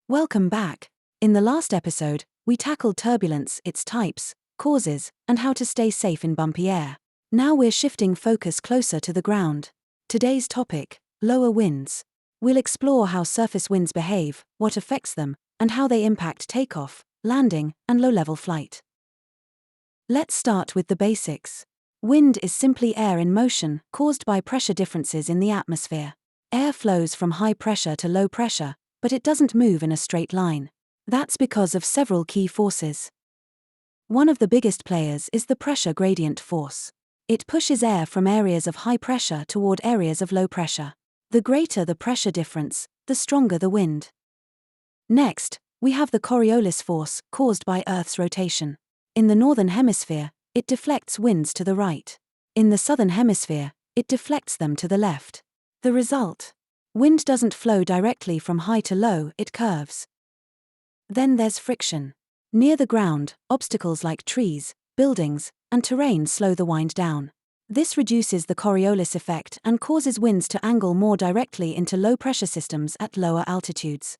Welcome back. In the last episode, we tackled turbulence, its types, causes, and how to stay safe in bumpy air. Now we're shifting focus closer to the ground. Today's topic, lower winds. We'll explore how surface winds behave, what affects them, and how they impact takeoff, landing, and low-level flight. Let's start with the basics. Wind is simply air in motion, caused by pressure differences in the atmosphere. Air flows from high pressure to low pressure, but it doesn't move in a straight line. That's because of several key forces. One of the biggest players is the pressure gradient force. It pushes air from areas of high pressure toward areas of low pressure. The greater the pressure difference, the stronger the wind. Next, we have the Coriolis force, caused by Earth's rotation. In the northern hemisphere, it deflects winds to the right. In the southern hemisphere, it deflects them to the left. The result? Wind doesn't flow directly from high to low, it curves. Then there's friction. Near the ground, obstacles like trees, buildings, and terrain slow the wind down. This reduces the Coriolis effect and causes winds to angle more directly into low-pressure systems at lower altitudes.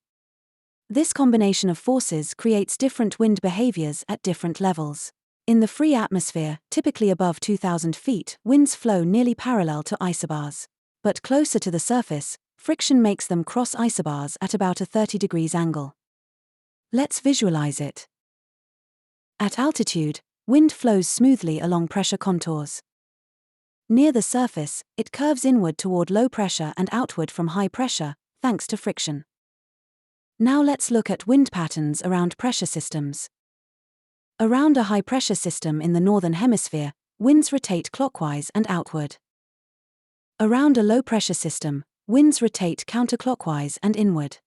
This combination of forces creates different wind behaviors at different levels. In the free atmosphere, typically above 2,000 feet, winds flow nearly parallel to isobars. But closer to the surface, friction makes them cross isobars at about a 30 degrees angle. Let's visualize it. At altitude, wind flows smoothly along pressure contours. Near the surface, it curves inward toward low pressure and outward from high pressure, thanks to friction. Now let's look at wind patterns around pressure systems. Around a high-pressure system in the northern hemisphere, winds rotate clockwise and outward. Around a low-pressure system, winds rotate counterclockwise and inward.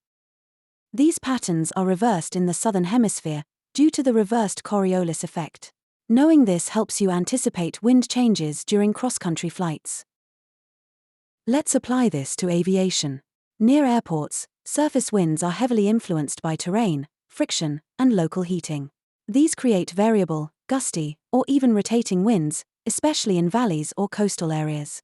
These patterns are reversed in the southern hemisphere due to the reversed Coriolis effect. Knowing this helps you anticipate wind changes during cross-country flights. Let's apply this to aviation. Near airports, surface winds are heavily influenced by terrain, friction, and local heating. These create variable, gusty, or even rotating winds, especially in valleys or coastal areas.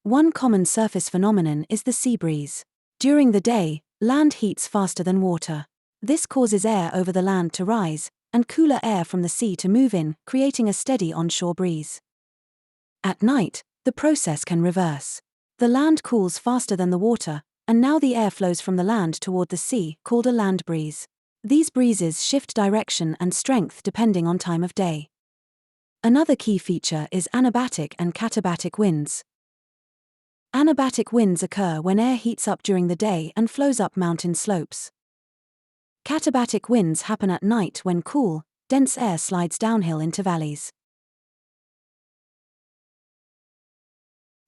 One common surface phenomenon is the sea breeze. During the day, land heats faster than water. This causes air over the land to rise, and cooler air from the sea to move in, creating a steady onshore breeze. At night, the process can reverse. The land cools faster than the water, and now the air flows from the land toward the sea, called a land breeze. These breezes shift direction and strength depending on time of day. Another key feature is anabatic and katabatic winds. Anabatic winds occur when air heats up during the day and flows up mountain slopes. Katabatic winds happen at night when cool, dense air slides downhill into valleys.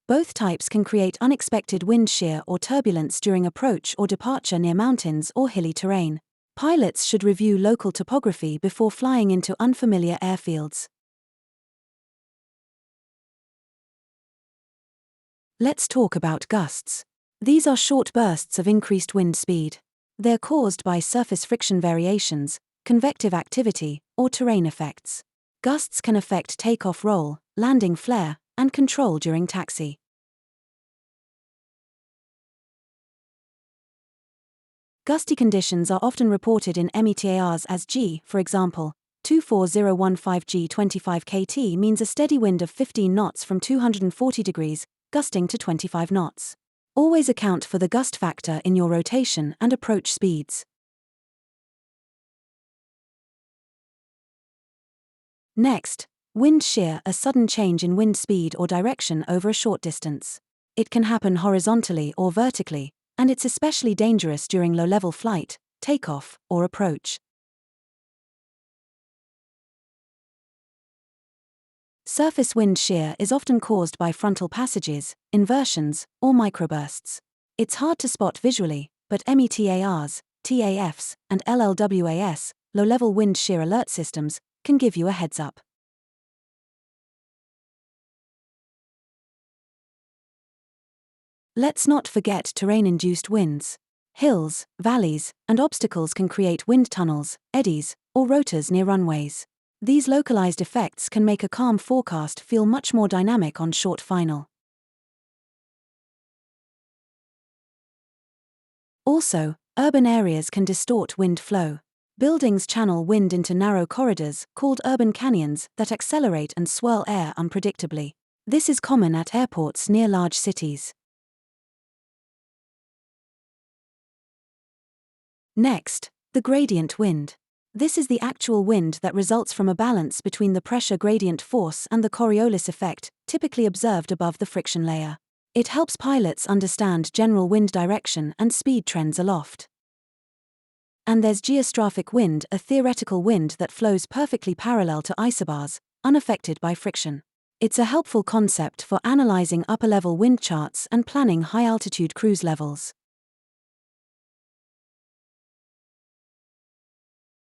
Both types can create unexpected wind shear or turbulence during approach or departure near mountains or hilly terrain. Pilots should review local topography before flying into unfamiliar airfields. Let's talk about gusts. These are short bursts of increased wind speed. They're caused by surface friction variations, convective activity, or terrain effects. Gusts can affect takeoff roll, landing flare, and control during taxi. Gusty conditions are often reported in METARs as G, for example, 24015 G 25 kT means a steady wind of 15 knots from 240 degrees, gusting to 25 knots. Always account for the gust factor in your rotation and approach speeds. Next, wind shear, a sudden change in wind speed or direction over a short distance. It can happen horizontally or vertically, and it's especially dangerous during low-level flight, takeoff, or approach. Surface wind shear is often caused by frontal passages, inversions, or microbursts. It's hard to spot visually, but METARs, TAFs, and LLWAS, low-level wind shear alert systems, can give you a heads-up. Let's not forget terrain-induced winds. Hills, valleys, and obstacles can create wind tunnels, eddies, or rotors near runways. These localized effects can make a calm forecast feel much more dynamic on short final. Also, Urban areas can distort wind flow. Buildings channel wind into narrow corridors, called urban canyons, that accelerate and swirl air unpredictably. This is common at airports near large cities. Next, the gradient wind. This is the actual wind that results from a balance between the pressure gradient force and the Coriolis effect, typically observed above the friction layer. It helps pilots understand general wind direction and speed trends aloft. And there's geostrophic wind, a theoretical wind that flows perfectly parallel to isobars, unaffected by friction. It's a helpful concept for analyzing upper-level wind charts and planning high-altitude cruise levels.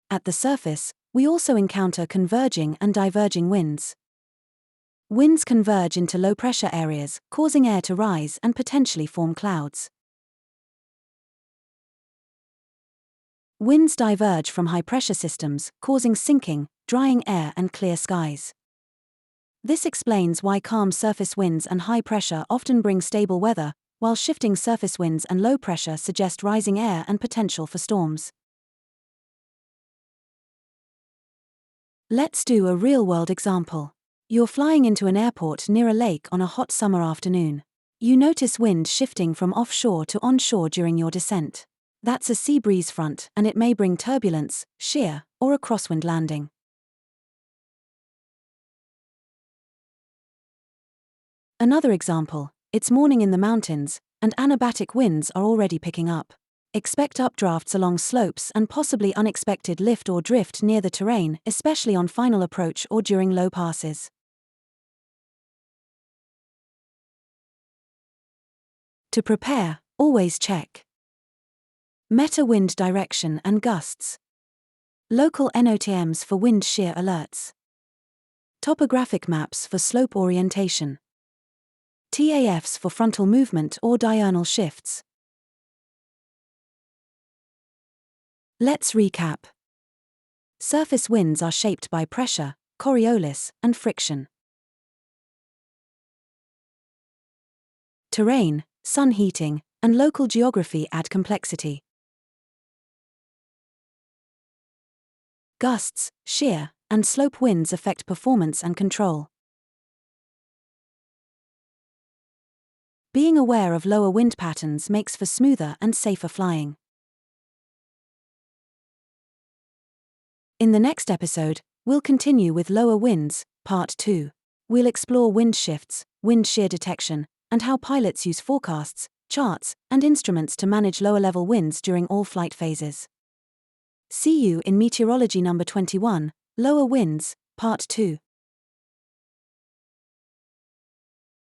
At the surface, we also encounter converging and diverging winds. Winds converge into low-pressure areas, causing air to rise and potentially form clouds. Winds diverge from high-pressure systems, causing sinking, drying air and clear skies. This explains why calm surface winds and high pressure often bring stable weather, while shifting surface winds and low pressure suggest rising air and potential for storms. Let's do a real-world example. You're flying into an airport near a lake on a hot summer afternoon. You notice wind shifting from offshore to onshore during your descent. That's a sea breeze front, and it may bring turbulence, shear, or a crosswind landing. Another example, it's morning in the mountains, and anabatic winds are already picking up. Expect updrafts along slopes and possibly unexpected lift or drift near the terrain, especially on final approach or during low passes. To prepare, always check meta wind direction and gusts, local NOTMs for wind shear alerts, topographic maps for slope orientation, TAFs for frontal movement or diurnal shifts. Let's recap. Surface winds are shaped by pressure, Coriolis, and friction. Terrain, sun heating, and local geography add complexity. Gusts, shear, and slope winds affect performance and control. Being aware of lower wind patterns makes for smoother and safer flying. In the next episode, we'll continue with lower winds, Part 2. We'll explore wind shifts, wind shear detection, and how pilots use forecasts, charts, and instruments to manage lower-level winds during all flight phases. See you in Meteorology number 21, Lower Winds, Part 2.